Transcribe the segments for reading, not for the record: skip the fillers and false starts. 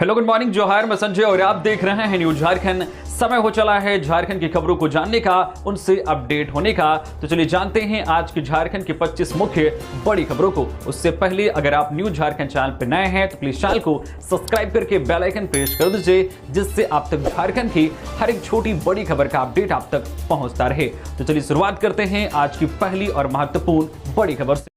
Hello, good morning, जोहार। मैं संजय और आप देख रहे हैं न्यूज झारखंड। समय हो चला है झारखंड की खबरों को जानने का, उनसे अपडेट होने का। तो चलिए जानते हैं आज की झारखंड की 25 मुख्य बड़ी खबरों को। उससे पहले अगर आप न्यूज झारखंड चैनल पर नए हैं तो प्लीज चैनल को सब्सक्राइब करके बेल आइकन प्रेस कर दीजिए, जिससे आप तक झारखंड की हर एक छोटी बड़ी खबर का अपडेट आप तक पहुंचता रहे। तो चलिए शुरुआत करते हैं आज की पहली और महत्वपूर्ण बड़ी खबर से।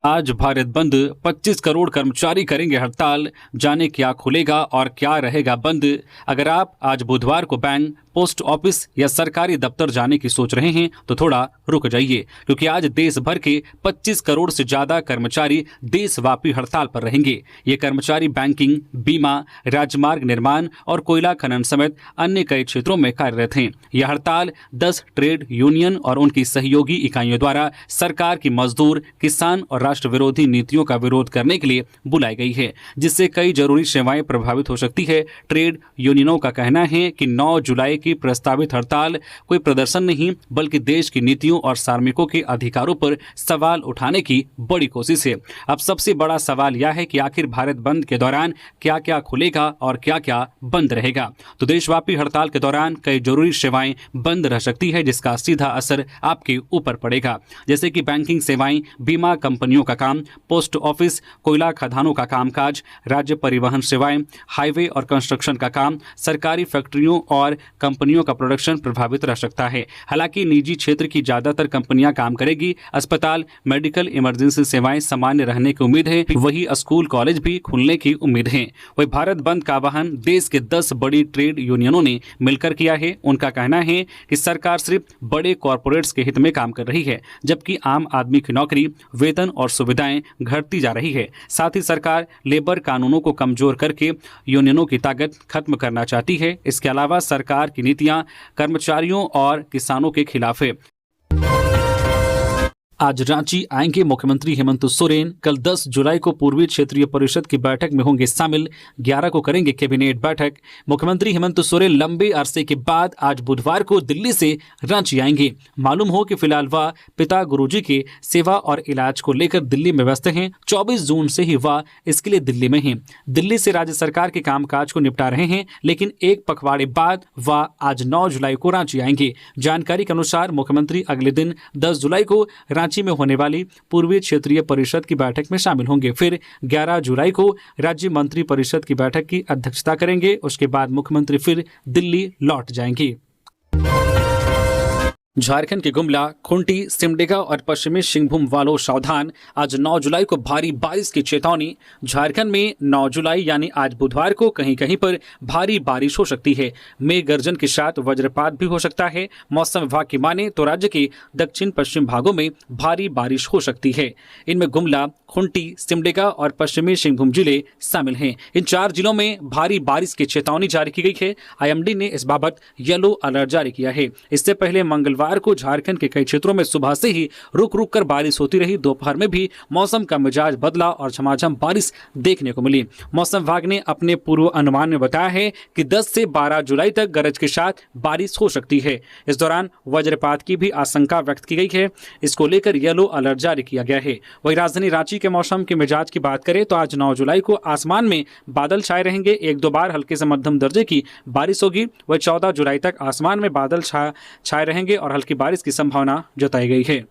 आज भारत बंद, 25 करोड़ कर्मचारी करेंगे हड़ताल। जाने क्या खुलेगा और क्या रहेगा बंद। अगर आप आज बुधवार को बैंक, पोस्ट ऑफिस या सरकारी दफ्तर जाने की सोच रहे हैं तो थोड़ा रुक जाइए, क्योंकि आज देश भर के 25 करोड़ से ज्यादा कर्मचारी देशव्यापी हड़ताल पर रहेंगे। ये कर्मचारी बैंकिंग, बीमा, राजमार्ग निर्माण और कोयला खनन समेत अन्य कई क्षेत्रों में कार्यरत हैं। यह हड़ताल 10 ट्रेड यूनियन और उनकी सहयोगी इकाइयों द्वारा सरकार की मजदूर, किसान और राष्ट्र विरोधी नीतियों का विरोध करने के लिए बुलाई गई है, जिससे कई जरूरी सेवाएं प्रभावित हो सकती है। ट्रेड यूनियनों का कहना है कि 9 जुलाई की प्रस्तावित हड़ताल कोई प्रदर्शन नहीं, बल्कि देश की नीतियों और कार्मिकों के अधिकारों पर सवाल उठाने की बड़ी कोशिश है। अब सबसे बड़ा सवाल यह है कि आखिर भारत बंद के दौरान क्या क्या खुलेगा और क्या क्या बंद रहेगा। तो देशव्यापी हड़ताल के दौरान कई जरूरी सेवाएं बंद रह सकती है, जिसका सीधा असर आपके ऊपर पड़ेगा, जैसे कि बैंकिंग सेवाएं, बीमा कंपनियों का काम, पोस्ट ऑफिस, कोयला खदानों का कामकाज, राज्य परिवहन सेवाएं, हाईवे और कंस्ट्रक्शन का काम, सरकारी फैक्ट्रियों और कंपनियों का प्रोडक्शन प्रभावित रह सकता है। हालांकि निजी क्षेत्र की ज्यादातर कंपनियां काम करेगी। अस्पताल, मेडिकल इमरजेंसी सेवाएं सामान्य रहने की उम्मीद है। वही स्कूल, कॉलेज भी खुलने की उम्मीद है। वही भारत बंद का आह्वान देश के 10 बड़ी ट्रेड यूनियनों ने मिलकर किया है। उनका कहना है कि सरकार सिर्फ बड़े कॉरपोरेट्स के हित में काम कर रही है, जबकि आम आदमी की नौकरी, वेतन और सुविधाएं घटती जा रही है। साथ ही सरकार लेबर कानूनों को कमजोर करके यूनियनों की ताकत खत्म करना चाहती है। इसके अलावा सरकार की नीतियां कर्मचारियों और किसानों के खिलाफ है। आज रांची आएंगे मुख्यमंत्री हेमंत सोरेन। कल 10 जुलाई को पूर्वी क्षेत्रीय परिषद की बैठक में होंगे शामिल। 11 को करेंगे कैबिनेट बैठक। मुख्यमंत्री हेमंत सोरेन लंबे अरसे के बाद आज बुधवार को दिल्ली से रांची आएंगे। मालूम हो कि फिलहाल वह पिता गुरुजी के सेवा और इलाज को लेकर दिल्ली में व्यस्त हैं। 24 जून से ही वह इसके लिए दिल्ली में हैं। दिल्ली से राज्य सरकार के कामकाज को निपटा रहे हैं, लेकिन एक पखवाड़े बाद वह आज 9 जुलाई को रांची आएंगे। जानकारी के अनुसार मुख्यमंत्री अगले दिन 10 जुलाई को रांची में होने वाली पूर्वी क्षेत्रीय परिषद की बैठक में शामिल होंगे। फिर 11 जुलाई को राज्य मंत्री परिषद की बैठक की अध्यक्षता करेंगे। उसके बाद मुख्यमंत्री फिर दिल्ली लौट जाएंगे। झारखंड के गुमला, खूंटी, सिमडेगा और पश्चिमी सिंहभूम वालों सावधान। आज 9 जुलाई को भारी बारिश की चेतावनी। झारखंड में 9 जुलाई यानी आज बुधवार को कहीं कहीं पर भारी बारिश हो सकती है। मेघ गर्जन के साथ वज्रपात भी हो सकता है। मौसम विभाग की माने तो राज्य के दक्षिण पश्चिम भागों में भारी बारिश हो सकती है। इनमें गुमला, खूंटी, सिमडेगा और पश्चिमी सिंहभूम जिले शामिल हैं। इन 4 जिलों में भारी बारिश की चेतावनी जारी की गई है। आईएमडी ने इस बाबत येलो अलर्ट जारी किया है। इससे पहले मंगलवार को झारखंड के कई क्षेत्रों में सुबह से ही रुक रुक कर बारिश होती रही। दोपहर में भी मौसम का मिजाज बदला और झमाझम बारिश देखने को मिली। मौसम विभाग ने अपने पूर्व अनुमान में बताया है कि 10 से 12 जुलाई तक गरज के साथ बारिश हो सकती है। इस दौरान वज्रपात की भी आशंका व्यक्त की गई है। इसको लेकर येलो अलर्ट जारी किया गया है। वही राजधानी रांची के मौसम के मिजाज की बात करें तो आज 9 जुलाई को आसमान में बादल छाए रहेंगे। 1-2 बार हल्के से मध्यम दर्जे की बारिश होगी। वही 14 जुलाई तक आसमान में बादल छाए रहेंगे और हल्की बारिश की संभावना जताई गई है।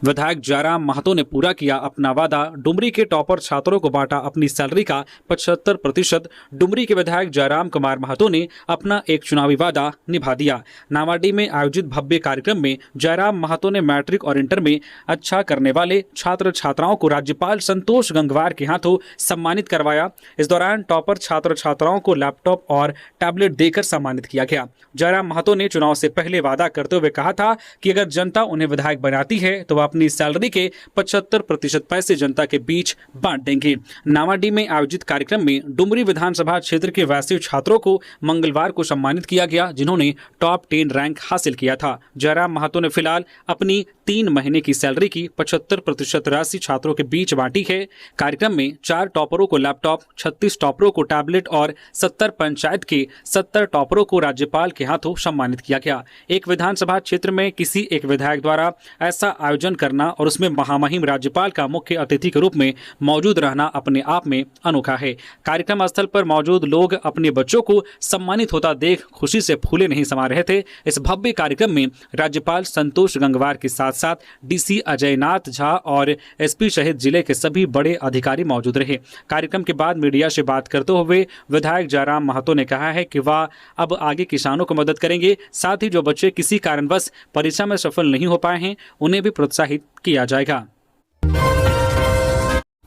विधायक जयराम महतो ने पूरा किया अपना वादा। डुमरी के टॉपर छात्रों को बांटा अपनी सैलरी का 75%। डुमरी के विधायक जयराम कुमार महतो ने अपना एक चुनावी वादा निभा दिया। नावाडीह में आयोजित भव्य कार्यक्रम में जयराम महतो ने मैट्रिक और इंटर में अच्छा करने वाले छात्र छात्राओं को राज्यपाल संतोष गंगवार के हाथों सम्मानित करवाया। इस दौरान टॉपर छात्र छात्राओं को लैपटॉप और टैबलेट देकर सम्मानित किया गया। जयराम महतो ने चुनाव से पहले वादा करते हुए कहा था कि अगर जनता उन्हें विधायक बनाती है तो वह अपनी सैलरी के 75% पैसे जनता के बीच बांट देंगे। नावाडीह में आयोजित कार्यक्रम में डुमरी विधानसभा क्षेत्र के वैसे छात्रों को मंगलवार को सम्मानित किया गया जिन्होंने टॉप 10 रैंक हासिल किया था। जयराम महतो ने फिलहाल अपनी 3 महीने की सैलरी की 75% राशि छात्रों के बीच बांटी है। कार्यक्रम में 4 टॉपरों को लैपटॉप, 36 टॉपरों को टैबलेट और 70 पंचायत के 70 टॉपरों को राज्यपाल के हाथों सम्मानित किया गया। एक विधानसभा क्षेत्र में किसी एक विधायक द्वारा ऐसा आयोजन करना और उसमें महामहिम राज्यपाल का मुख्य अतिथि के रूप में मौजूद रहना अपने आप में अनोखा है। कार्यक्रम स्थल पर मौजूद लोग अपने बच्चों को सम्मानित होता देख खुशी से फूले नहीं समा रहे थे। इस भव्य कार्यक्रम में राज्यपाल संतोष गंगवार के साथ साथ डीसी अजय नाथ झा और एसपी सहित जिले के सभी बड़े अधिकारी मौजूद रहे। कार्यक्रम के बाद मीडिया से बात करते हुए विधायक जयराम महतो ने कहा है कि वह अब आगे किसानों को मदद करेंगे, साथ ही जो बच्चे किसी कारणवश परीक्षा में सफल नहीं हो पाए हैं उन्हें भी प्रोत्साहित किया जाएगा।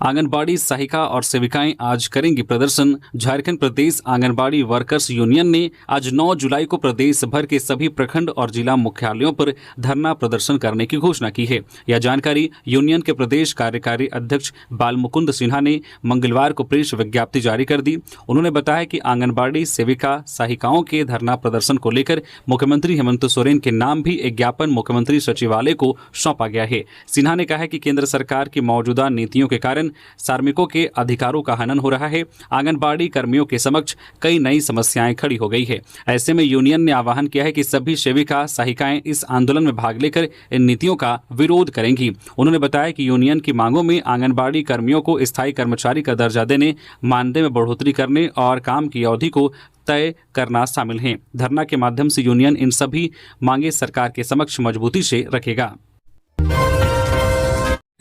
आंगनबाड़ी सहायिका और सेविकाएं आज करेंगी प्रदर्शन। झारखंड प्रदेश आंगनबाड़ी वर्कर्स यूनियन ने आज 9 जुलाई को प्रदेश भर के सभी प्रखंड और जिला मुख्यालयों पर धरना प्रदर्शन करने की घोषणा की है। यह जानकारी यूनियन के प्रदेश कार्यकारी अध्यक्ष बालमुकुंद सिन्हा ने मंगलवार को प्रेस विज्ञप्ति जारी कर दी। उन्होंने बताया कि आंगनबाड़ी सेविका सहायिकाओं के धरना प्रदर्शन को लेकर मुख्यमंत्री हेमंत सोरेन के नाम भी एक ज्ञापन मुख्यमंत्री सचिवालय को सौंपा गया है। सिन्हा ने कहा कि केंद्र सरकार की मौजूदा नीतियों के कारण कार्मिकों के अधिकारों का हनन हो रहा है। आंगनबाड़ी कर्मियों के समक्ष कई नई समस्याएं खड़ी हो गई है। ऐसे में यूनियन ने आह्वान किया है कि सभी सेविका सहायिकाएं इस आंदोलन में भाग लेकर इन नीतियों का विरोध करेंगी। उन्होंने बताया कि यूनियन की मांगों में आंगनबाड़ी कर्मियों को स्थायी कर्मचारी का दर्जा देने, मानदेय में बढ़ोतरी करने और काम की अवधि को तय करना शामिल है। धरना के माध्यम से यूनियन इन सभी मांगे सरकार के समक्ष मजबूती से रखेगा।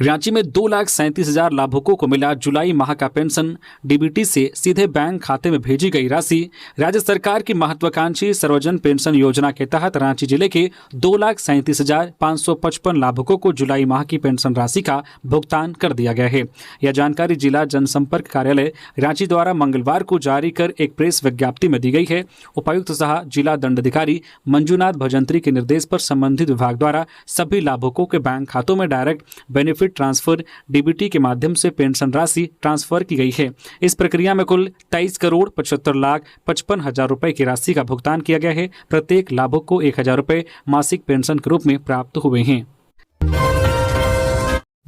रांची में 2,37,000 लाभुकों को मिला जुलाई माह का पेंशन। डीबीटी से सीधे बैंक खाते में भेजी गई राशि। राज्य सरकार की महत्वाकांक्षी सर्वजन पेंशन योजना के तहत रांची जिले के 2,37,555 लाभुकों को जुलाई माह की पेंशन राशि का भुगतान कर दिया गया है। यह जानकारी जिला जनसंपर्क कार्यालय रांची द्वारा मंगलवार को जारी कर एक प्रेस विज्ञप्ति में दी गई है। उपायुक्त सह जिला दंडाधिकारी मंजूनाथ भजंत्री के निर्देश पर संबंधित विभाग द्वारा सभी लाभुकों के बैंक खातों में डायरेक्ट बेनिफिट ट्रांसफर डीबीटी के माध्यम से पेंशन राशि ट्रांसफर की गई है। इस प्रक्रिया में कुल 23,75,55,000 रुपए की राशि का भुगतान किया गया है। प्रत्येक लाभुक को 1,000 रुपए मासिक पेंशन के रूप में प्राप्त हुए हैं।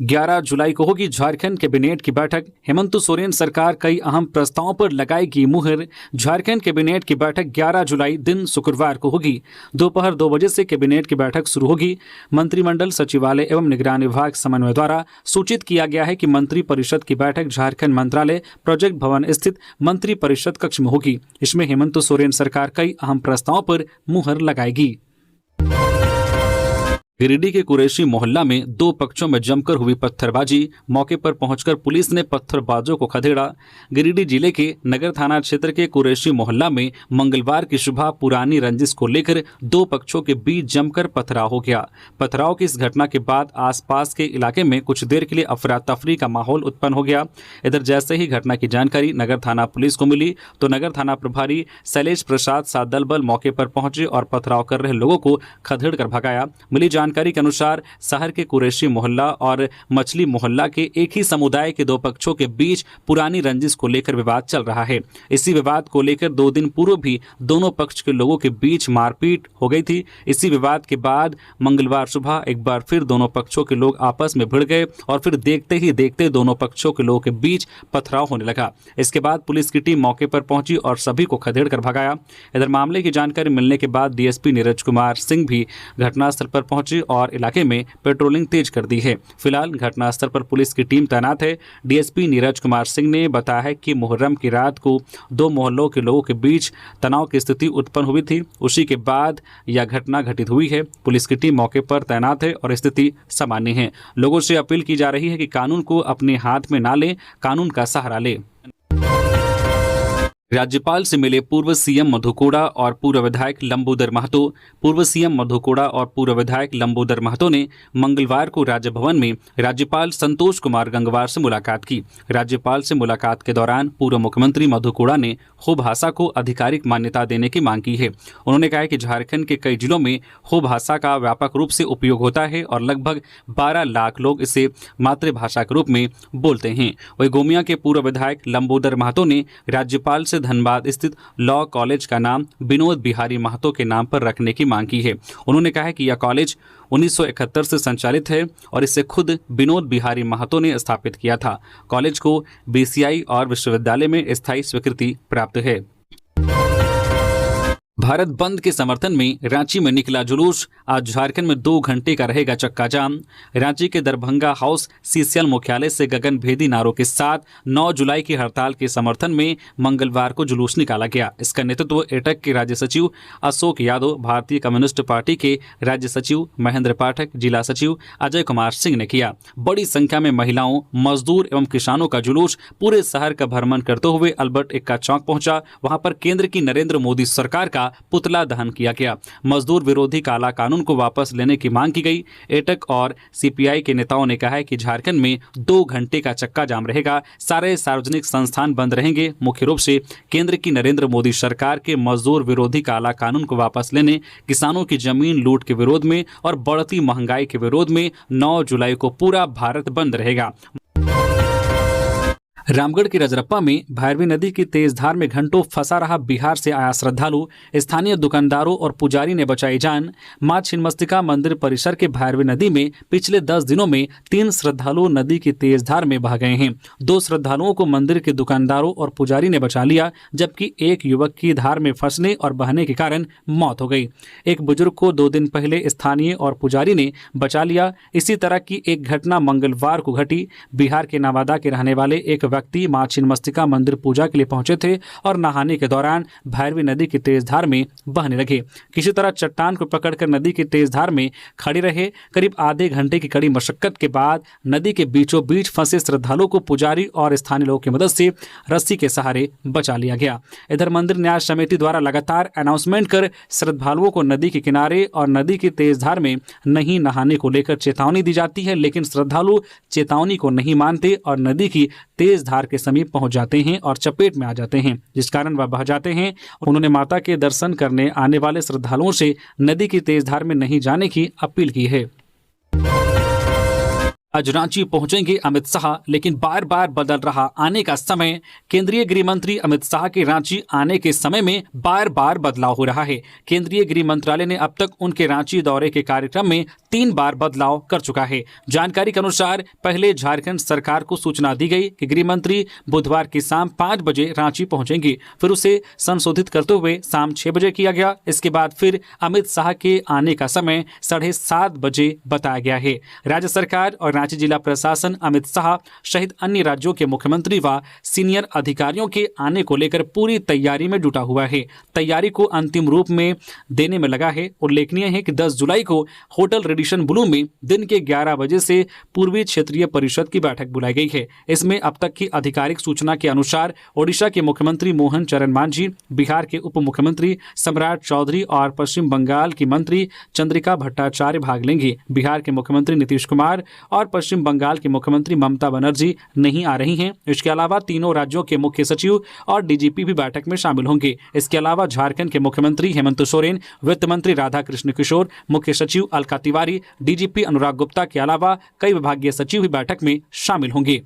11 जुलाई को होगी झारखंड कैबिनेट की बैठक। हेमंत सोरेन सरकार कई अहम प्रस्तावों पर लगाएगी मुहर। झारखंड कैबिनेट की बैठक 11 जुलाई दिन शुक्रवार को होगी। दोपहर 2 बजे से कैबिनेट की बैठक शुरू होगी। मंत्रिमंडल सचिवालय एवं निगरानी विभाग समन्वय द्वारा सूचित किया गया है कि मंत्री परिषद की बैठक झारखंड मंत्रालय प्रोजेक्ट भवन स्थित मंत्री परिषद कक्ष में होगी। इसमें हेमंत सोरेन सरकार कई अहम प्रस्तावों पर मुहर लगाएगी। गिरिडीह के कुरैशी मोहल्ला में 2 पक्षों में जमकर हुई पत्थरबाजी। मौके पर पहुंचकर पुलिस ने पत्थरबाजों को खदेड़ा। गिरिडीह जिले के नगर थाना क्षेत्र के कुरैशी मोहल्ला में मंगलवार की सुबह पुरानी रंजिश को लेकर 2 पक्षों के बीच जमकर पथराव हो गया। पथराव की इस घटना के बाद आसपास के इलाके में कुछ देर के लिए अफरा तफरी का माहौल उत्पन्न हो गया। इधर जैसे ही घटना की जानकारी नगर थाना पुलिस को मिली तो नगर थाना प्रभारी शैलेश प्रसाद सादल बल मौके पर पहुंचे और पथराव कर रहे लोगों को खदेड़ कर भगाया। मिली जानकारी के अनुसार शहर के कुरैशी मोहल्ला और मछली मोहल्ला के एक ही समुदाय के 2 पक्षों के बीच पुरानी रंजिश को लेकर विवाद चल रहा है। इसी विवाद को लेकर 2 दिन पूर्व भी दोनों पक्ष के लोगों के बीच मारपीट हो गई थी। इसी विवाद के बाद मंगलवार सुबह एक बार फिर दोनों पक्षों के लोग आपस में भिड़ गए और फिर देखते ही देखते दोनों पक्षों के लोगों के बीच पथराव होने लगा। इसके बाद पुलिस की टीम मौके पर पहुंची और सभी को खदेड़ कर भगाया। इधर मामले की जानकारी मिलने के बाद डीएसपी नीरज कुमार सिंह भी घटनास्थल पर पहुंचे और इलाके में पेट्रोलिंग तेज कर दी है। फिलहाल घटनास्थल पर पुलिस की टीम तैनात है। डीएसपी नीरज कुमार सिंह ने बताया है कि मुहर्रम की रात को 2 मोहल्लों के लोगों के बीच तनाव की स्थिति उत्पन्न हुई थी। उसी के बाद यह घटना घटित हुई है। पुलिस की टीम मौके पर तैनात है और स्थिति सामान्य है। लोगों से अपील की जा रही है कि कानून को अपने हाथ में ना लें, कानून का सहारा लें। राज्यपाल से मिले पूर्व सीएम मधु कोड़ा और पूर्व विधायक लंबोदर महतो। पूर्व सीएम मधु कोड़ा और पूर्व विधायक लंबोदर महतो ने मंगलवार को राजभवन में राज्यपाल संतोष कुमार गंगवार से मुलाकात की। राज्यपाल से मुलाकात के दौरान पूर्व मुख्यमंत्री मधु कोड़ा ने हो भाषा को आधिकारिक मान्यता देने की मांग की है। उन्होंने कहा कि झारखंड के कई जिलों में हो भाषा का व्यापक रूप से उपयोग होता है और लगभग 12 लाख लोग इसे मातृभाषा के रूप में बोलते हैं। वही गोमिया के पूर्व विधायक लंबोदर महतो ने राज्यपाल से धनबाद स्थित लॉ कॉलेज का नाम विनोद बिहारी महतो के नाम पर रखने की मांग की है। उन्होंने कहा कि यह कॉलेज 1971 से संचालित है और इसे खुद विनोद बिहारी महतो ने स्थापित किया था। कॉलेज को बीसीआई और विश्वविद्यालय में स्थायी स्वीकृति प्राप्त है। भारत बंद के समर्थन में रांची में निकला जुलूस। आज झारखंड में 2 घंटे का रहेगा चक्का जाम। रांची के दरभंगा हाउस सीसीएल मुख्यालय से गगनभेदी नारों के साथ 9 जुलाई की हड़ताल के समर्थन में मंगलवार को जुलूस निकाला गया। इसका नेतृत्व एटक के राज्य सचिव अशोक यादव, भारतीय कम्युनिस्ट पार्टी के राज्य सचिव महेंद्र पाठक, जिला सचिव अजय कुमार सिंह ने किया। बड़ी संख्या में महिलाओं, मजदूर एवं किसानों का जुलूस पूरे शहर का भ्रमण करते हुए अल्बर्ट एक्का चौक पहुंचा। वहां पर केंद्र की नरेंद्र मोदी सरकार का पुतला दहन किया गया। मजदूर विरोधी काला कानून को वापस लेने की मांग की गई। एटक और सीपीआई के नेताओं ने कहा है कि झारखंड में 2 घंटे का चक्का जाम रहेगा। सारे सार्वजनिक संस्थान बंद रहेंगे। मुख्य रूप से केंद्र की नरेंद्र मोदी सरकार के मजदूर विरोधी काला कानून को वापस लेने, किसानों की जमीन लूट के विरोध में और बढ़ती महंगाई के विरोध में 9 जुलाई को पूरा भारत बंद रहेगा। रामगढ़ की रजरप्पा में भैरवी नदी की तेज धार में घंटों फंसा रहा बिहार से आया श्रद्धालु, स्थानीय दुकानदारों और पुजारी ने बचाई जान। मां छिन्नमस्तिका मंदिर परिसर के भैरवी नदी में पिछले 10 दिनों में 3 श्रद्धालु नदी की तेज धार में बह गए हैं। 2 श्रद्धालुओं को मंदिर के दुकानदारों और पुजारी ने बचा लिया, जबकि एक युवक की धार में फंसने और बहने के कारण मौत हो गई। एक बुजुर्ग को 2 दिन पहले स्थानीय और पुजारी ने बचा लिया। इसी तरह की एक घटना मंगलवार को घटी। बिहार के नवादा के रहने वाले एक व्यक्ति मां छिन्नमस्तिका मंदिर पूजा के लिए पहुंचे थे और नहाने के दौरान भैरवी नदी की तेज धार में बहने लगे। किसी तरह चट्टान को पकड़कर नदी की तेज धार में खड़े रहे। करीब आधे घंटे की कड़ी मशक्कत के बाद नदी के बीचों बीच फंसे श्रद्धालुओं को पुजारी और स्थानीय लोगों की मदद से रस्सी के सहारे बचा लिया गया। इधर मंदिर न्यास समिति द्वारा लगातार अनाउंसमेंट कर श्रद्धालुओं को नदी के किनारे और नदी की तेज धार में नहीं नहाने को लेकर चेतावनी दी जाती है, लेकिन श्रद्धालु चेतावनी को नहीं मानते और नदी की तेज धार के समीप पहुंच जाते हैं और चपेट में आ जाते हैं, जिस कारण वह बह जाते हैं। उन्होंने माता के दर्शन करने आने वाले श्रद्धालुओं से नदी की तेज धार में नहीं जाने की अपील की है। आज रांची पहुंचेंगे अमित शाह, लेकिन बार बार बदल रहा आने का समय। केंद्रीय गृह मंत्री अमित शाह के रांची आने के समय में बार बार बदलाव हो रहा है। केंद्रीय गृह मंत्रालय ने अब तक उनके रांची दौरे के कार्यक्रम में 3 बार बदलाव कर चुका है। जानकारी के अनुसार पहले झारखंड सरकार को सूचना दी गई कि गृह मंत्री बुधवार की शाम 5 बजे रांची पहुंचेंगे, फिर उसे संशोधित करते हुए शाम 6 बजे किया गया। इसके बाद फिर अमित शाह के आने का समय 7:30 बजे बताया गया है। राज्य सरकार और रांची जिला प्रशासन अमित शाह सहित अन्य राज्यों के मुख्यमंत्री व सीनियर अधिकारियों के आने को लेकर पूरी तैयारी में जुटा हुआ है। तैयारी को अंतिम रूप में देने में लगा है। उल्लेखनीय है कि 10 जुलाई को होटल रेडिसन ब्लू में दिन के 11 बजे से पूर्वी क्षेत्रीय परिषद की बैठक बुलाई गई है। इसमें अब तक की आधिकारिक सूचना के अनुसार ओडिशा के मुख्यमंत्री मोहन चरण मांझी, बिहार के उप मुख्यमंत्री सम्राट चौधरी और पश्चिम बंगाल की मंत्री चंद्रिका भट्टाचार्य भाग लेंगे। बिहार के मुख्यमंत्री नीतीश कुमार और पश्चिम बंगाल की मुख्यमंत्री ममता बनर्जी नहीं आ रही हैं। इसके अलावा तीनों राज्यों के मुख्य सचिव और डीजीपी भी बैठक में शामिल होंगे। इसके अलावा झारखंड के मुख्यमंत्री हेमंत सोरेन, वित्त मंत्री राधाकृष्ण किशोर, मुख्य सचिव अलका तिवारी, डीजीपी अनुराग गुप्ता के अलावा कई विभागीय सचिव भी बैठक में शामिल होंगे।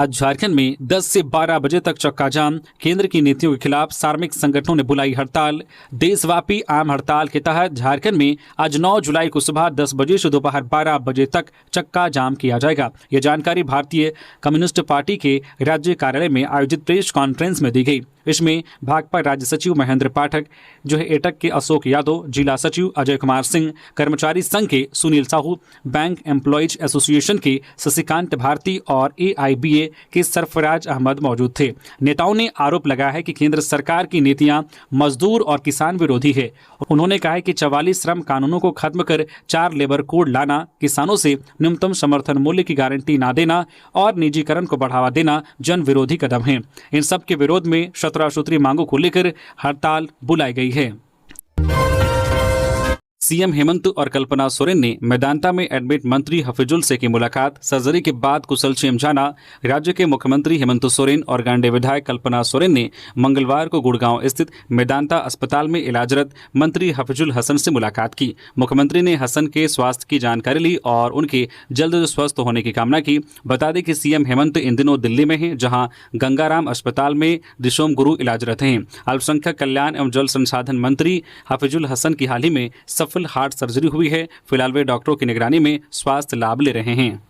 आज झारखंड में 10 से 12 बजे तक चक्का जाम। केंद्र की नीतियों के खिलाफ कार्मिक संगठनों ने बुलाई हड़ताल। देशव्यापी आम हड़ताल के तहत झारखंड में आज 9 जुलाई को सुबह 10 बजे से दोपहर 12 बजे तक चक्का जाम किया जाएगा। यह जानकारी भारतीय कम्युनिस्ट पार्टी के राज्य कार्यालय में आयोजित प्रेस कॉन्फ्रेंस में दी गई। इसमें भाजपा राज्य सचिव महेंद्र पाठक, जो है एटक के अशोक यादव, जिला सचिव अजय कुमार सिंह, कर्मचारी संघ के Sunil Sahu, bank employees association के शशिकांत भारती और AIBA के सरफराज अहमद मौजूद थे। नेताओं ने आरोप लगाया है कि केंद्र सरकार की नीतियां मजदूर और किसान विरोधी है। उन्होंने कहा है कि 44 श्रम कानूनों को खत्म कर 4 लेबर कोड लाना, किसानों से न्यूनतम समर्थन मूल्य की गारंटी न देना और निजीकरण को बढ़ावा देना जन विरोधी कदम है। इन सब के विरोध में 17 सूत्री मांगों को लेकर हड़ताल बुलाई गई है। सीएम हेमंत और कल्पना सोरेन ने मेदांता में एडमिट मंत्री हफीजुल से की मुलाकात। सर्जरी के बाद कुशलक्षेम जाना। राज्य के मुख्यमंत्री हेमंत सोरेन और गांडे विधायक कल्पना सोरेन ने मंगलवार को गुड़गांव स्थित मेदांता अस्पताल में इलाजरत मंत्री हफीजुल हसन से मुलाकात की। मुख्यमंत्री ने हसन के स्वास्थ्य की जानकारी ली और उनके जल्द स्वस्थ होने की कामना की। बता दें कि सीएम हेमंत इन दिनों दिल्ली में हैं, जहां गंगाराम अस्पताल में दिशोम गुरु इलाजरत हैं। अल्पसंख्यक कल्याण एवं जल संसाधन मंत्री हफीजुल हसन की हाल ही में हार्ट सर्जरी हुई है। फिलहाल वे डॉक्टरों की निगरानी में स्वास्थ्य लाभ ले रहे हैं।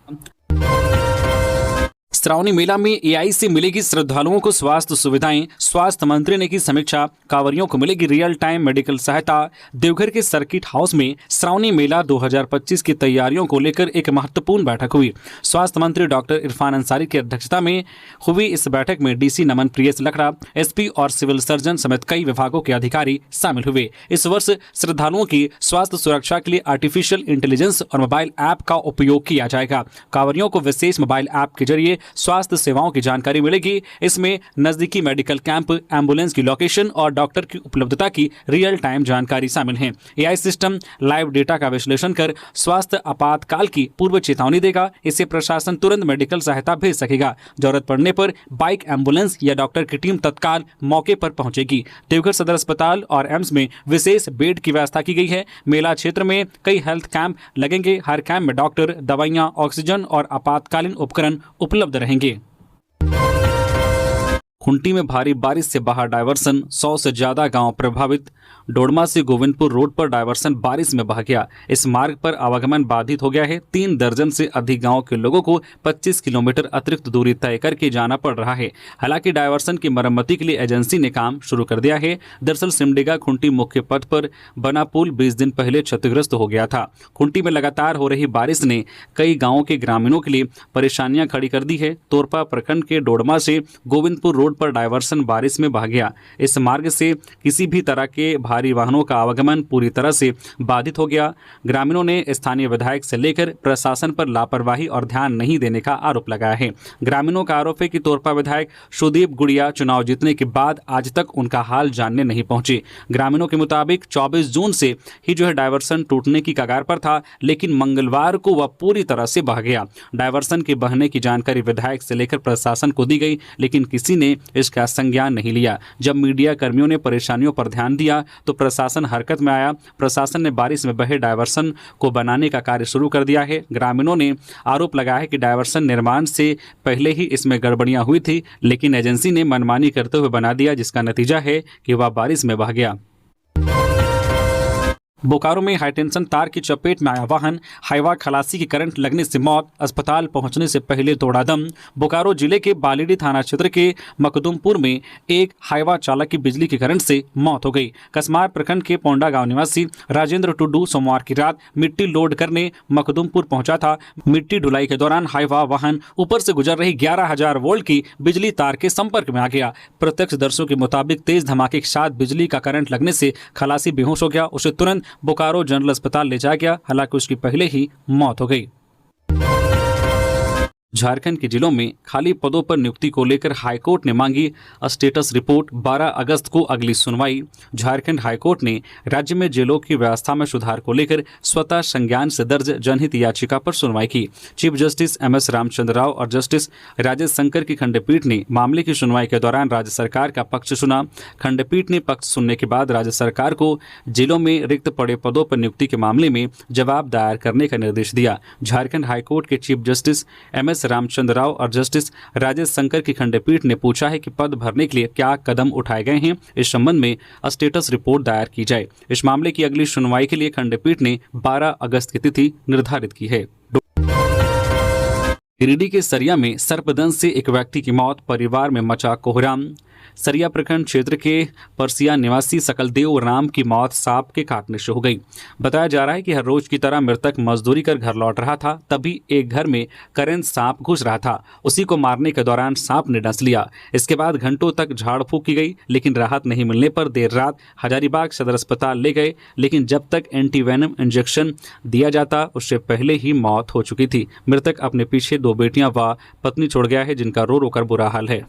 श्रावणी मेला में एआई से मिलेगी श्रद्धालुओं को स्वास्थ्य सुविधाएं, स्वास्थ्य मंत्री ने की समीक्षा। कांवरियों को मिलेगी रियल टाइम मेडिकल सहायता। देवघर के सर्किट हाउस में श्रावणी मेला 2025 की तैयारियों को लेकर एक महत्वपूर्ण बैठक हुई। स्वास्थ्य मंत्री डॉक्टर इरफान अंसारी की अध्यक्षता में हुई इस बैठक में डीसी नमन प्रियस लकड़ा, एसपी और सिविल सर्जन समेत कई विभागों के अधिकारी शामिल हुए। इस वर्ष श्रद्धालुओं की स्वास्थ्य सुरक्षा के लिए आर्टिफिशियल इंटेलिजेंस और मोबाइल ऐप का उपयोग किया जाएगा। कांवरियों को विशेष मोबाइल ऐप के जरिए स्वास्थ्य सेवाओं की जानकारी मिलेगी। इसमें नजदीकी मेडिकल कैंप, एम्बुलेंस की लोकेशन और डॉक्टर की उपलब्धता की रियल टाइम जानकारी शामिल है। एआई सिस्टम लाइव डेटा का विश्लेषण कर स्वास्थ्य आपातकाल की पूर्व चेतावनी देगा। इससे प्रशासन तुरंत मेडिकल सहायता भेज सकेगा। जरूरत पड़ने पर बाइक, एम्बुलेंस या डॉक्टर की टीम तत्काल मौके पर पहुंचेगी। देवघर सदर अस्पताल और एम्स में विशेष बेड की व्यवस्था की गई है। मेला क्षेत्र में कई हेल्थ कैंप लगेंगे। हर कैंप में डॉक्टर, दवाइयां, ऑक्सीजन और आपातकालीन उपकरण उपलब्ध रहेंगे। खूंटी में भारी बारिश से बहा डायवर्सन, 100 से ज्यादा गांव प्रभावित। डोडमा से गोविंदपुर रोड पर डायवर्सन बारिश में बह गया। इस मार्ग पर आवागमन बाधित हो गया है। 3 दर्जन से अधिक गांव के लोगों को 25 किलोमीटर अतिरिक्त दूरी तय करके जाना पड़ रहा है। हालांकि डायवर्सन की मरम्मति के लिए एजेंसी ने काम शुरू कर दिया है। दरअसल सिमडेगा खूंटी मुख्य पथ पर बना पुल 20 दिन पहले क्षतिग्रस्त हो गया था। खूंटी में लगातार हो रही बारिश ने कई गाँवों के ग्रामीणों के लिए परेशानियां खड़ी कर दी है। तोरपा प्रखंड के डोडमा से गोविंदपुर रोड पर डायवर्सन बारिश में बह गया। इस मार्ग से किसी भी तरह के भारी वाहनों का आवागमन पूरी तरह से बाधित हो गया। ग्रामीणों ने स्थानीय विधायक से लेकर प्रशासन पर लापरवाही और ध्यान नहीं देने का आरोप लगाया है। ग्रामीणों का आरोप है कि तोरपा विधायक सुदीप गुड़िया चुनाव जीतने के बाद आज तक उनका हाल जानने नहीं पहुंचे। ग्रामीणों के मुताबिक 24 जून से ही डायवर्सन टूटने की कगार पर था, लेकिन मंगलवार को वह पूरी तरह से बह गया। डायवर्सन के बहने की जानकारी विधायक से लेकर प्रशासन को दी गई, लेकिन किसी ने इसका संज्ञान नहीं लिया। जब मीडिया कर्मियों ने परेशानियों पर ध्यान दिया तो प्रशासन हरकत में आया। प्रशासन ने बारिश में बहे डायवर्सन को बनाने का कार्य शुरू कर दिया है। ग्रामीणों ने आरोप लगाया है कि डायवर्सन निर्माण से पहले ही इसमें गड़बड़ियां हुई थी, लेकिन एजेंसी ने मनमानी करते हुए बना दिया, जिसका नतीजा है कि वह बारिश में बह गया। बोकारो में हाईटेंशन तार की चपेट में आया वाहन, हाईवा खलासी की करंट लगने से मौत, अस्पताल पहुंचने से पहले तोड़ा दम। बोकारो जिले के बालीडी थाना क्षेत्र के मखदुमपुर में एक हाईवा चालक की बिजली की करंट से मौत हो गई। कसमार प्रखंड के पोंडा गांव निवासी राजेंद्र टुड्डू सोमवार की रात मिट्टी लोड करने मखदुमपुर पहुंचा था। मिट्टी ढुलाई के दौरान हाईवा वाहन ऊपर से गुजर रही 11,000 वोल्ट की बिजली तार के संपर्क में आ गया। प्रत्यक्षदर्शियों के मुताबिक तेज धमाके के साथ बिजली का करंट लगने से खलासी बेहोश हो गया। उसे तुरंत बोकारो जनरल अस्पताल ले जाया गया, हालांकि उसकी पहले ही मौत हो गई। झारखंड के जिलों में खाली पदों पर नियुक्ति को लेकर हाईकोर्ट ने मांगी स्टेटस रिपोर्ट। 12 अगस्त को अगली सुनवाई। झारखंड हाईकोर्ट ने राज्य में जेलों की व्यवस्था में सुधार को लेकर स्वतः संज्ञान से दर्ज जनहित याचिका पर सुनवाई की। Chief justice MS Ramchandra Rao और जस्टिस राजेश शंकर की खंडपीठ ने मामले की सुनवाई के दौरान राज्य सरकार का पक्ष सुना। खंडपीठ ने पक्ष सुनने के बाद राज्य सरकार को जेलों में रिक्त पड़े पदों पर नियुक्ति के मामले में जवाब दायर करने का निर्देश दिया। झारखंड हाईकोर्ट के chief justice MS Ramchandra Rao और जस्टिस राजेश शंकर की खंडपीठ ने पूछा है कि पद भरने के लिए क्या कदम उठाए गए हैं। इस संबंध में स्टेटस रिपोर्ट दायर की जाए। इस मामले की अगली सुनवाई के लिए खंडपीठ ने 12 अगस्त की तिथि निर्धारित की है। गिरिडीह के सरिया में सर्पदंश से एक व्यक्ति की मौत, परिवार में मचा कोहराम। सरिया प्रखंड क्षेत्र के परसिया निवासी सकलदेव राम की मौत सांप के काटने से हो गई। बताया जा रहा है कि हर रोज की तरह मृतक मजदूरी कर घर लौट रहा था, तभी एक घर में करेंट सांप घुस रहा था। उसी को मारने के दौरान सांप ने डस लिया। इसके बाद घंटों तक झाड़ फूक की गई, लेकिन राहत नहीं मिलने पर देर रात हजारीबाग सदर अस्पताल ले गए, लेकिन जब तक एंटीवेनम इंजेक्शन दिया जाता उससे पहले ही मौत हो चुकी थी। मृतक अपने पीछे 2 बेटियां व पत्नी छोड़ गया है, जिनका रो रो कर बुरा हाल है।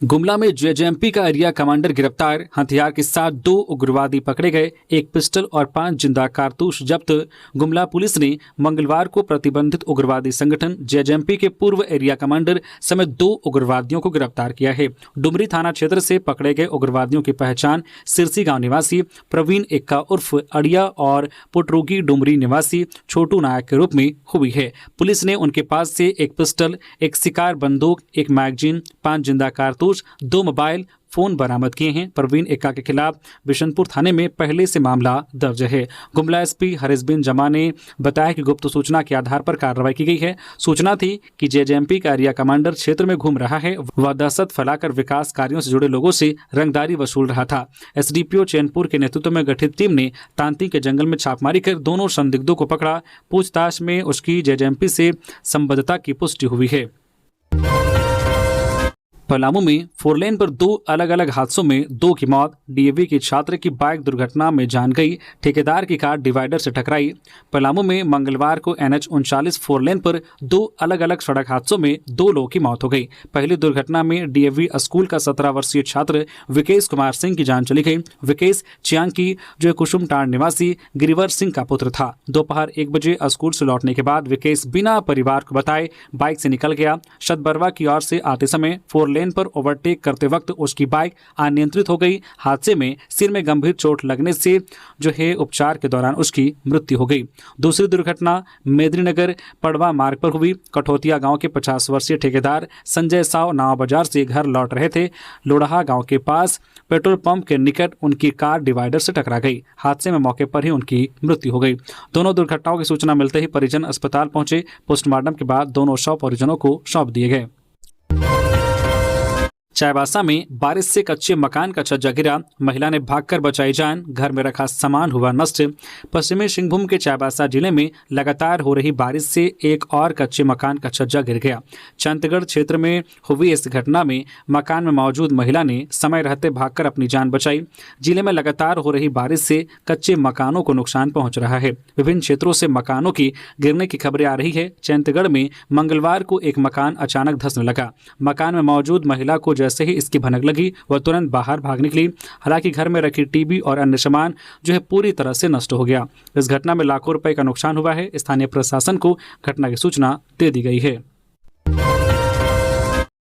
गुमला में जेजेएमपी का एरिया कमांडर गिरफ्तार, हथियार के साथ 2 उग्रवादी पकड़े गए, 1 पिस्टल और 5 जिंदा कारतूस जब्त। गुमला पुलिस ने मंगलवार को प्रतिबंधित उग्रवादी संगठन जेजेएमपी के पूर्व एरिया कमांडर समेत 2 उग्रवादियों को गिरफ्तार किया है। डुमरी थाना क्षेत्र से पकड़े गए उग्रवादियों की पहचान सिरसी गांव निवासी प्रवीण एक्का उर्फ अड़िया और पुटरोगी डुमरी निवासी छोटू नायक के रूप में हुई है। पुलिस ने उनके पास से 1 पिस्टल, 1 शिकार बंदूक, 1 मैगजीन, 5 जिंदा कारतूस संतोष 2 मोबाइल फोन बरामद किए हैं। परवीन एक्का के खिलाफ बिशनपुर थाने में पहले से मामला दर्ज है। गुमला एसपी हरीश बिन जमा ने बताया कि गुप्त सूचना के आधार पर कार्रवाई की गई है। सूचना थी कि जेजेएमपी का एरिया कमांडर क्षेत्र में घूम रहा है। वह दहशत फैलाकर विकास कार्यों से जुड़े लोगों से रंगदारी वसूल रहा था। एसडीपीओ चैनपुर के नेतृत्व में गठित टीम ने तांती के जंगल में छापेमारी कर दोनों संदिग्धों को पकड़ा। पूछताछ में उसकी जेजेएमपी से संबद्धता की पुष्टि हुई है। पलामू में 4 लेन पर 2 अलग अलग हादसों में 2 की मौत। डीएवी की छात्र की बाइक दुर्घटना में जान गई। ठेकेदार की कार डिवाइडर से टकराई। पलामू में मंगलवार को NH 39 4 लेन पर 2 अलग अलग सड़क हादसों में 2 लोगों की मौत हो गई। पहली दुर्घटना में डीएवी स्कूल का 17 वर्षीय छात्र विकेश कुमार सिंह की जान चली गई। विकेश चियांकी जो कुसुमटाड़ निवासी गिरिवर सिंह का पुत्र था। दोपहर 1 बजे स्कूल से लौटने के बाद विकेश बिना परिवार को बताए बाइक से निकल गया। सतबरवा की ओर से आते समय 4 लेन पर ओवरटेक करते वक्त उसकी बाइक अनियंत्रित हो गई। हादसे में सिर में गंभीर चोट लगने से उपचार के दौरान उसकी मृत्यु हो गई। दूसरी दुर्घटना मेदिनीनगर पड़वा मार्ग पर हुई। कठोतिया गांव के 50 वर्षीय ठेकेदार संजय साव नाव बाजार से घर लौट रहे थे। लोढ़ा गांव के पास पेट्रोल पंप के निकट उनकी कार डिवाइडर से टकरा गई। हादसे में मौके पर ही उनकी मृत्यु हो गई। दोनों दुर्घटनाओं की सूचना मिलते ही परिजन अस्पताल पहुंचे। पोस्टमार्टम के बाद दोनों शव परिजनों को सौंप दिए गए। चाईबासा में बारिश से कच्चे मकान का छज्जा गिरा। महिला ने भागकर बचाई जान। घर में रखा सामान हुआ नष्ट। पश्चिमी सिंहभूम के चाईबासा जिले में लगातार हो रही बारिश से एक और कच्चे मकान का छज्जा गिर गया। चंतगढ़ क्षेत्र में हुई इस घटना में मकान में मौजूद महिला ने समय रहते भागकर अपनी जान बचाई। जिले में लगातार हो रही बारिश से कच्चे मकानों को नुकसान पहुंच रहा है। विभिन्न क्षेत्रों से मकानों की गिरने की खबरें आ रही है। चंतगढ़ में मंगलवार को एक मकान अचानक धंसने लगा। मकान में मौजूद महिला को जैसे ही इसकी भनक लगी वह तुरंत बाहर भाग निकली। हालांकि घर में रखी टीवी और अन्य सामान पूरी तरह से नष्ट हो गया। इस घटना में लाखों रुपए का नुकसान हुआ है। स्थानीय प्रशासन को घटना की सूचना दे दी गई है।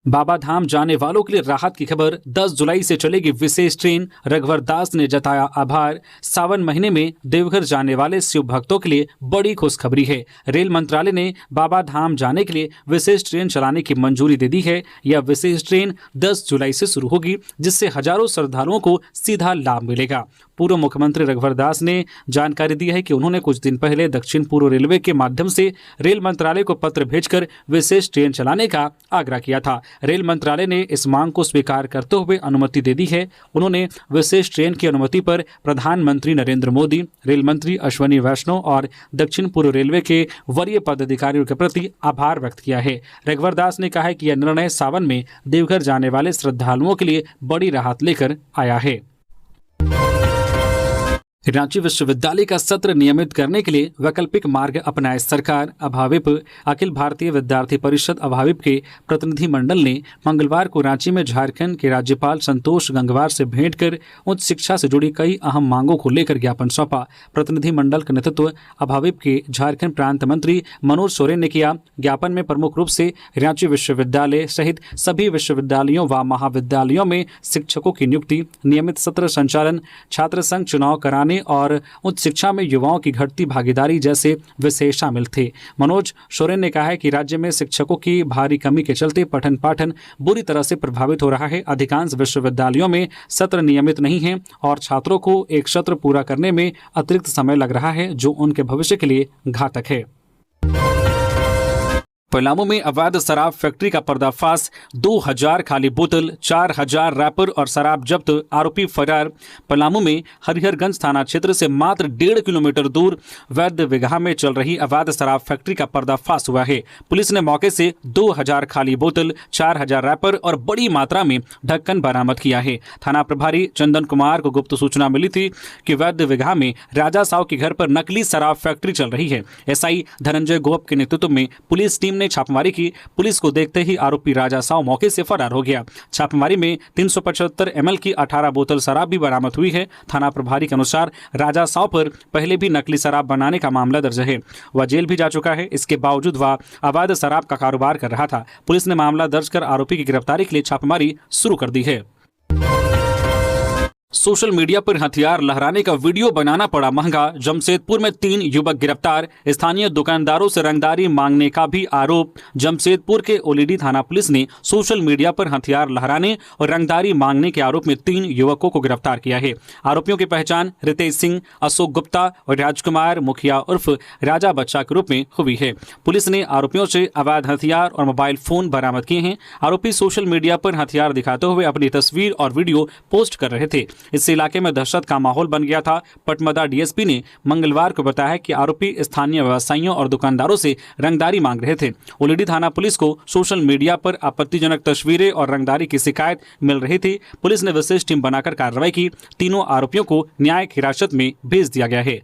बाबा धाम जाने वालों के लिए राहत की खबर। 10 जुलाई से चलेगी विशेष ट्रेन। रघुवर दास ने जताया आभार। सावन महीने में देवघर जाने वाले शिव भक्तों के लिए बड़ी खुशखबरी है। रेल मंत्रालय ने बाबा धाम जाने के लिए विशेष ट्रेन चलाने की मंजूरी दे दी है। यह विशेष ट्रेन 10 जुलाई से शुरू होगी, जिससे हजारों श्रद्धालुओं को सीधा लाभ मिलेगा। पूर्व मुख्यमंत्री रघुवर दास ने जानकारी दी है कि उन्होंने कुछ दिन पहले दक्षिण पूर्व रेलवे के माध्यम से रेल मंत्रालय को पत्र भेजकर विशेष ट्रेन चलाने का आग्रह किया था। रेल मंत्रालय ने इस मांग को स्वीकार करते हुए अनुमति दे दी है। उन्होंने विशेष ट्रेन की अनुमति पर प्रधानमंत्री नरेंद्र मोदी, रेल मंत्री अश्विनी वैष्णव और दक्षिण पूर्व रेलवे के वरीय पदाधिकारियों के प्रति आभार व्यक्त किया है। रघुवर दास ने कहा है कि यह निर्णय सावन में देवघर जाने वाले श्रद्धालुओं के लिए बड़ी राहत लेकर आया है। रांची विश्वविद्यालय का सत्र नियमित करने के लिए वैकल्पिक मार्ग अपनाए सरकार। अभाविप अखिल भारतीय विद्यार्थी परिषद अभाविप के प्रतिनिधि मंडल ने मंगलवार को रांची में झारखंड के राज्यपाल संतोष गंगवार से भेंट कर उच्च शिक्षा से जुड़ी कई अहम मांगों को लेकर ज्ञापन सौंपा। प्रतिनिधि मंडल का नेतृत्व अभाविप के झारखंड प्रांत मंत्री मनोज सोरेन ने किया। ज्ञापन में प्रमुख रूप से रांची विश्वविद्यालय सहित सभी विश्वविद्यालयों व महाविद्यालयों में शिक्षकों की नियुक्ति, नियमित सत्र संचालन, छात्र संघ चुनाव कराने और उच्च शिक्षा में युवाओं की घटती भागीदारी जैसे विषय शामिल थे। मनोज सोरेन ने कहा है कि राज्य में शिक्षकों की भारी कमी के चलते पठन पाठन बुरी तरह से प्रभावित हो रहा है। अधिकांश विश्वविद्यालयों में सत्र नियमित नहीं है और छात्रों को एक सत्र पूरा करने में अतिरिक्त समय लग रहा है, जो उनके भविष्य के लिए घातक है। पलामू में अवैध शराब फैक्ट्री का पर्दाफाश। 2000 खाली बोतल, 4000 रैपर और शराब जब्त, आरोपी फरार। पलामू में हरिहरगंज थाना क्षेत्र से मात्र 1.5 किलोमीटर दूर वैध विघा में चल रही अवैध शराब फैक्ट्री का पर्दाफाश हुआ है। पुलिस ने मौके से 2000 खाली बोतल, 4000 रैपर और बड़ी मात्रा में ढक्कन बरामद किया है। थाना प्रभारी चंदन कुमार को गुप्त सूचना मिली थी कि वैध विघा में राजा साव के घर पर नकली शराब फैक्ट्री चल रही है। एसआई धनंजय गोप के नेतृत्व में पुलिस टीम छापेमारी की। पुलिस को देखते ही आरोपी राजा साव मौके से फरार हो गया। छापेमारी में 375 ml की 18 बोतल शराब भी बरामद हुई है। थाना प्रभारी के अनुसार राजा साव पर पहले भी नकली शराब बनाने का मामला दर्ज है। वह जेल भी जा चुका है। इसके बावजूद वह अवैध शराब का कारोबार कर रहा था। पुलिस ने मामला दर्ज कर आरोपी की गिरफ्तारी के लिए छापेमारी शुरू कर दी है। सोशल मीडिया पर हथियार लहराने का वीडियो बनाना पड़ा महंगा। जमशेदपुर में 3 युवक गिरफ्तार। स्थानीय दुकानदारों से रंगदारी मांगने का भी आरोप। जमशेदपुर के ओलीडी थाना पुलिस ने सोशल मीडिया पर हथियार लहराने और रंगदारी मांगने के आरोप में 3 युवकों को गिरफ्तार किया है। आरोपियों की पहचान रितेश सिंह, अशोक गुप्ता और राजकुमार मुखिया उर्फ राजा बच्चा के रूप में हुई है। पुलिस ने आरोपियों से अवैध हथियार और मोबाइल फोन बरामद किए हैं। आरोपी सोशल मीडिया पर हथियार दिखाते हुए अपनी तस्वीर और वीडियो पोस्ट कर रहे थे। इससे इलाके में दहशत का माहौल बन गया था। पटमदा डीएसपी ने मंगलवार को बताया कि आरोपी स्थानीय व्यवसायियों और दुकानदारों से रंगदारी मांग रहे थे। ओलीडी थाना पुलिस को सोशल मीडिया पर आपत्तिजनक तस्वीरें और रंगदारी की शिकायत मिल रही थी। पुलिस ने विशेष टीम बनाकर कार्रवाई की। तीनों आरोपियों को न्यायिक हिरासत में भेज दिया गया है।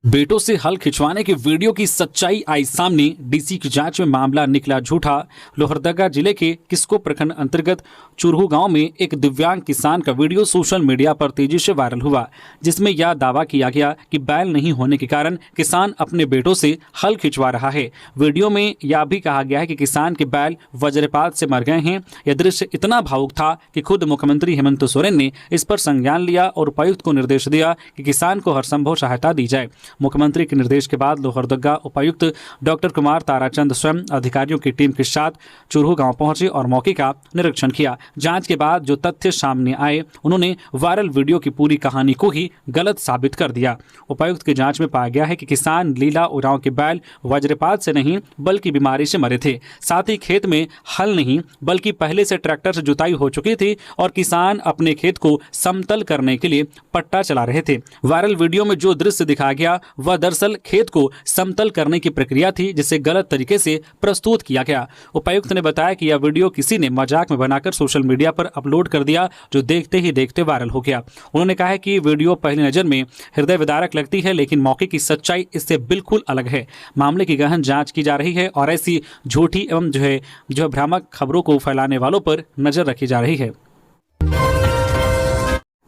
बेटों से हल खिंचवाने के वीडियो की सच्चाई आई सामने। डीसी की जांच में मामला निकला झूठा। लोहरदगा जिले के किस्को प्रखंड अंतर्गत चुरहू गांव में एक दिव्यांग किसान का वीडियो सोशल मीडिया पर तेजी से वायरल हुआ, जिसमें यह दावा किया गया कि बैल नहीं होने के कारण किसान अपने बेटों से हल खिंचवा रहा है। वीडियो में यह भी कहा गया है कि किसान के बैल वज्रपात से मर गए हैं। यह दृश्य इतना भावुक था कि खुद मुख्यमंत्री हेमंत सोरेन ने इस पर संज्ञान लिया और उपायुक्त को निर्देश दिया कि किसान को हर संभव सहायता दी जाए। मुख्यमंत्री के निर्देश के बाद लोहरदगा उपायुक्त डॉक्टर कुमार ताराचंद स्वयं अधिकारियों की टीम के साथ चुरहू गांव पहुंचे और मौके का निरीक्षण किया। जांच के बाद जो तथ्य सामने आए, उन्होंने वायरल वीडियो की पूरी कहानी को ही गलत साबित कर दिया। उपायुक्त की जांच में पाया गया है कि किसान लीला उरांव के बैल वज्रपात से नहीं बल्कि बीमारी से मरे थे। साथ ही खेत में हल नहीं बल्कि पहले से ट्रैक्टर से जुताई हो चुकी थी और किसान अपने खेत को समतल करने के लिए पट्टा चला रहे थे। वायरल वीडियो में जो दृश्य दिखाया गया वह दरअसल खेत को समतल करने की प्रक्रिया थी, जिसे गलत तरीके से प्रस्तुत किया गया। उपायुक्त ने बताया कि यह वीडियो किसी ने मजाक में बनाकर सोशल मीडिया पर अपलोड कर दिया, जो देखते ही देखते वायरल हो गया। उन्होंने कहा है कि वीडियो पहली नजर में हृदय विदारक लगती है, लेकिन मौके की सच्चाई इससे बिल्कुल अलग है। मामले की गहन जांच की जा रही है और ऐसी झूठी एवं जो भ्रामक खबरों को फैलाने वालों पर नजर रखी जा रही है।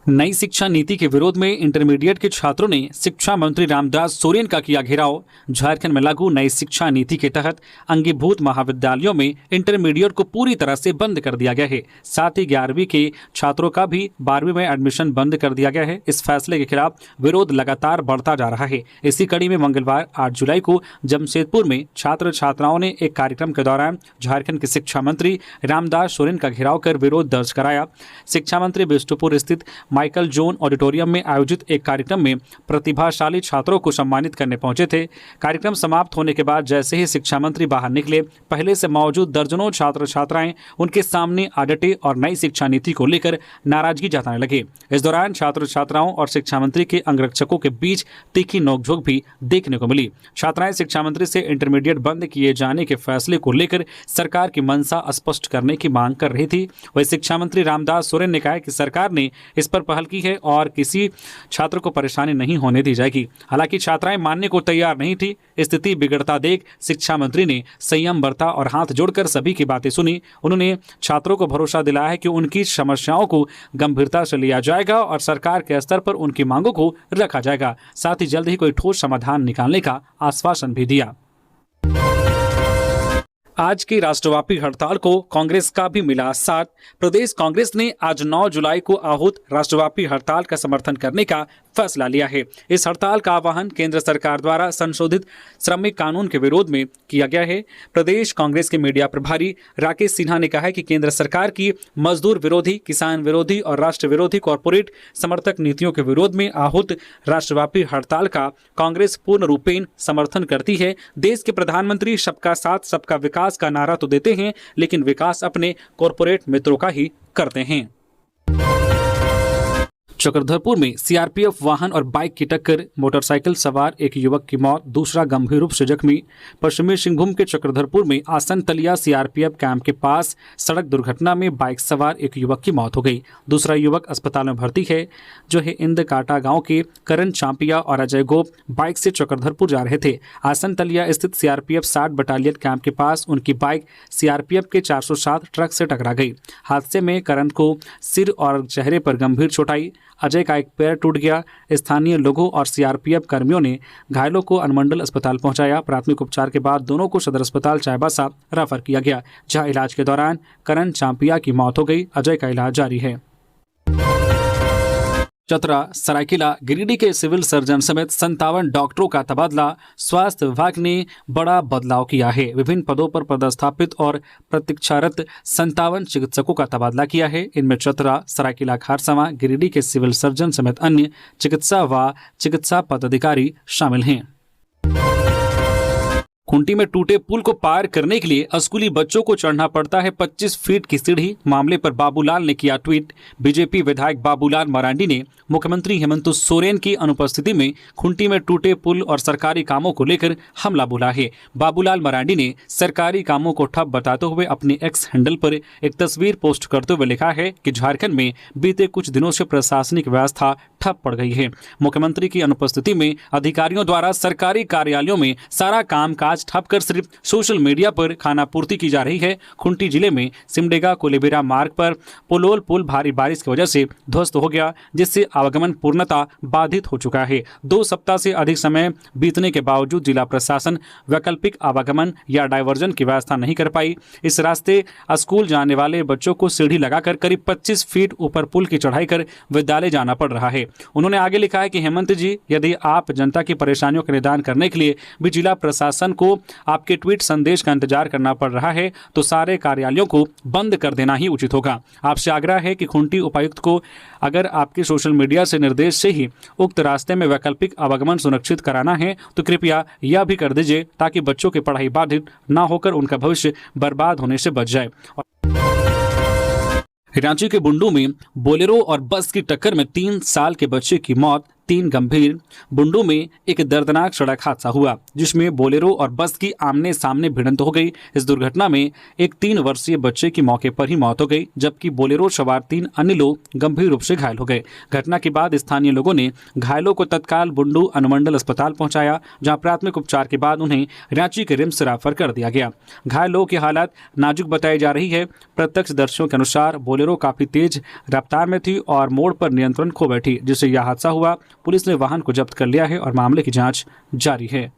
नई शिक्षा नीति के विरोध में इंटरमीडिएट के छात्रों ने शिक्षा मंत्री रामदास सोरेन का किया घेराव। झारखंड में लागू नई शिक्षा नीति के तहत अंगीभूत महाविद्यालयों में इंटरमीडिएट को पूरी तरह से बंद कर दिया गया है। साथ ही 11वीं के छात्रों का भी 12वीं में एडमिशन बंद कर दिया गया है। इस फैसले के खिलाफ विरोध लगातार बढ़ता जा रहा है। इसी कड़ी में मंगलवार 8 जुलाई को जमशेदपुर में छात्र छात्राओं ने एक कार्यक्रम के दौरान झारखंड के शिक्षा मंत्री रामदास सोरेन का घेराव कर विरोध दर्ज कराया। शिक्षा मंत्री बिष्टुपुर स्थित माइकल जोन ऑडिटोरियम में आयोजित एक कार्यक्रम में प्रतिभाशाली छात्रों को सम्मानित करने पहुंचे थे। कार्यक्रम समाप्त होने के बाद जैसे ही शिक्षा मंत्री बाहर निकले, पहले से मौजूद दर्जनों छात्र छात्राएं उनके सामने आ डटे और नई शिक्षा नीति को लेकर नाराजगी जताने लगे। इस दौरान छात्र छात्राओं और शिक्षा मंत्री के अंगरक्षकों के बीच तीखी नोकझोंक भी देखने को मिली। छात्राएं शिक्षा मंत्री से इंटरमीडिएट बंद किए जाने के फैसले को लेकर सरकार की मंशा स्पष्ट करने की मांग कर रही थी। वही शिक्षा मंत्री रामदास सोरेन ने कहा कि सरकार ने इस पर पहल की है और किसी छात्र को परेशानी नहीं होने दी जाएगी। हालांकि छात्राएं मानने को तैयार नहीं थी। स्थिति बिगड़ता देख शिक्षा मंत्री ने संयम बरता और हाथ जोड़कर सभी की बातें सुनी। उन्होंने छात्रों को भरोसा दिलाया है कि उनकी समस्याओं को गंभीरता से लिया जाएगा और सरकार के स्तर पर उनकी मांगों को रखा जाएगा। साथ ही जल्द ही कोई ठोस समाधान निकालने का आश्वासन भी दिया। आज की राष्ट्रव्यापी हड़ताल को कांग्रेस का भी मिला साथ। प्रदेश कांग्रेस ने आज 9 जुलाई को आहूत राष्ट्रव्यापी हड़ताल का समर्थन करने का फैसला लिया है। इस हड़ताल का आह्वान केंद्र सरकार द्वारा संशोधित श्रमिक कानून के विरोध में किया गया है। प्रदेश कांग्रेस के मीडिया प्रभारी राकेश सिन्हा ने कहा है कि केंद्र सरकार की मजदूर विरोधी, किसान विरोधी और राष्ट्र विरोधी कॉरपोरेट समर्थक नीतियों के विरोध में आहूत राष्ट्रव्यापी हड़ताल का कांग्रेस पूर्ण रूपेण समर्थन करती है। देश के प्रधानमंत्री सबका साथ सबका विकास का नारा तो देते हैं, लेकिन विकास अपने कॉरपोरेट मित्रों का ही करते हैं। चक्रधरपुर में सीआरपीएफ वाहन और बाइक की टक्कर, मोटरसाइकिल सवार एक युवक की मौत, दूसरा गंभीर रूप से जख्मी। पश्चिमी सिंहभूम के चक्रधरपुर में आसन तलिया सीआरपीएफ कैंप के पास सड़क दुर्घटना में बाइक सवार एक युवक की मौत हो गई। दूसरा युवक अस्पताल में भर्ती है, जो है इंद काटा गांव के करण चांपिया और अजय गोप बाइक से चक्रधरपुर जा रहे थे। आसन तलिया स्थित सीआरपीएफ 60 बटालियन कैंप के पास उनकी बाइक सीआरपीएफ के 407 ट्रक से टकरा गई। हादसे में करण को सिर और चेहरे पर गंभीर चोट आई। अजय का एक पैर टूट गया। स्थानीय लोगों और सीआरपीएफ कर्मियों ने घायलों को अनुमंडल अस्पताल पहुंचाया। प्राथमिक उपचार के बाद दोनों को सदर अस्पताल चाईबासा रेफर किया गया, जहां इलाज के दौरान करण चांपिया की मौत हो गई। अजय का इलाज जारी है। चतरा, सरायकेला, गिरिडीह के सिविल सर्जन समेत 57 डॉक्टरों का तबादला। स्वास्थ्य विभाग ने बड़ा बदलाव किया है। विभिन्न पदों पर पदस्थापित और प्रतीक्षारत 57 चिकित्सकों का तबादला किया है। इनमें चतरा, सरायकेला, खारसावां, गिरिडीह के सिविल सर्जन समेत अन्य चिकित्सा व चिकित्सा पदाधिकारी शामिल हैं। खूंटी में टूटे पुल को पार करने के लिए स्कूली बच्चों को चढ़ना पड़ता है 25 फीट की सीढ़ी। मामले पर बाबूलाल ने किया ट्वीट। बीजेपी विधायक बाबूलाल मरांडी ने मुख्यमंत्री हेमंत सोरेन की अनुपस्थिति में खूंटी में टूटे पुल और सरकारी कामों को लेकर हमला बोला है। बाबूलाल मरांडी ने सरकारी कामों को ठप बताते हुए अपने एक्स हैंडल पर एक तस्वीर पोस्ट करते हुए लिखा है कि झारखंड में बीते कुछ दिनों से प्रशासनिक व्यवस्था ठप पड़ गई है। मुख्यमंत्री की अनुपस्थिति में अधिकारियों द्वारा सरकारी कार्यालयों में सारा कामकाज ठप कर सिर्फ सोशल मीडिया पर खानापूर्ति की जा रही है। खूंटी जिले में सिमडेगा कोलेबिरा मार्ग पर पोलोल पुल भारी बारिश की वजह से ध्वस्त हो गया, जिससे आवागमन पूर्णतः बाधित हो चुका है। 2 सप्ताह से अधिक समय बीतने के बावजूद जिला प्रशासन वैकल्पिक आवागमन या डायवर्जन की व्यवस्था नहीं कर पाई। इस रास्ते स्कूल जाने वाले बच्चों को सीढ़ी लगाकर करीब 25 फीट ऊपर पुल की चढ़ाई कर विद्यालय जाना पड़ रहा है। उन्होंने आगे लिखा है कि हेमंत जी, यदि आप जनता की परेशानियों का निदान करने के लिए भी जिला प्रशासन को आपके ट्वीट संदेश का इंतजार करना पड़ रहा है तो सारे कार्यालयों को बंद कर देना ही उचित होगा। आपसे आग्रह है कि खूंटी उपायुक्त को अगर आपके सोशल मीडिया से निर्देश से ही उक्त रास्ते में वैकल्पिक आवागमन सुनिश्चित कराना है तो कृपया यह भी कर दीजिए ताकि बच्चों की पढ़ाई बाधित न होकर उनका भविष्य बर्बाद होने से बच जाए। रांची के बुंडू में बोलेरो और बस की टक्कर में 3 साल के बच्चे की मौत, 3 गंभीर। बुंडू में एक दर्दनाक सड़क हादसा हुआ जिसमें बोलेरो और बस की आमने सामने भिड़ंत हो गई। इस दुर्घटना में एक 3 वर्षीय बच्चे की मौके पर ही मौत हो गई, जबकि बोलेरो सवार 3 अन्य लोग गंभीर रूप से घायल हो गए। घटना के बाद स्थानीय लोगों ने घायलों को तत्काल बुंडू अनुमंडल अस्पताल पहुंचाया, जहां प्राथमिक उपचार के बाद उन्हें रांची के रिम्स रेफर कर दिया गया। घायलों की हालत नाजुक बताई जा रही है। प्रत्यक्षदर्शियों के अनुसार बोलेरो काफी तेज रफ्तार में थी और मोड़ पर नियंत्रण खो बैठी, जिससे यह हादसा हुआ। पुलिस ने वाहन को जब्त कर लिया है और मामले की जांच जारी है।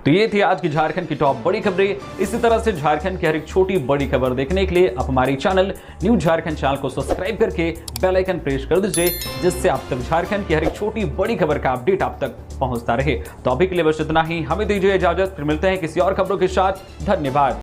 तो ये थी आज की झारखंड की टॉप बड़ी खबरें। इसी तरह से झारखंड की हर एक छोटी बड़ी खबर देखने के लिए आप हमारे चैनल न्यूज़ झारखंड चैनल को सब्सक्राइब करके बेल आइकन प्रेस कर दीजिए, जिससे आप तक झारखंड की हर एक छोटी बड़ी खबर का अपडेट आप तक पहुंचता रहे। तो अभी के लिए बस इतना ही। हमें दीजिए इजाजत, फिर मिलते हैं किसी और खबरों के साथ। धन्यवाद।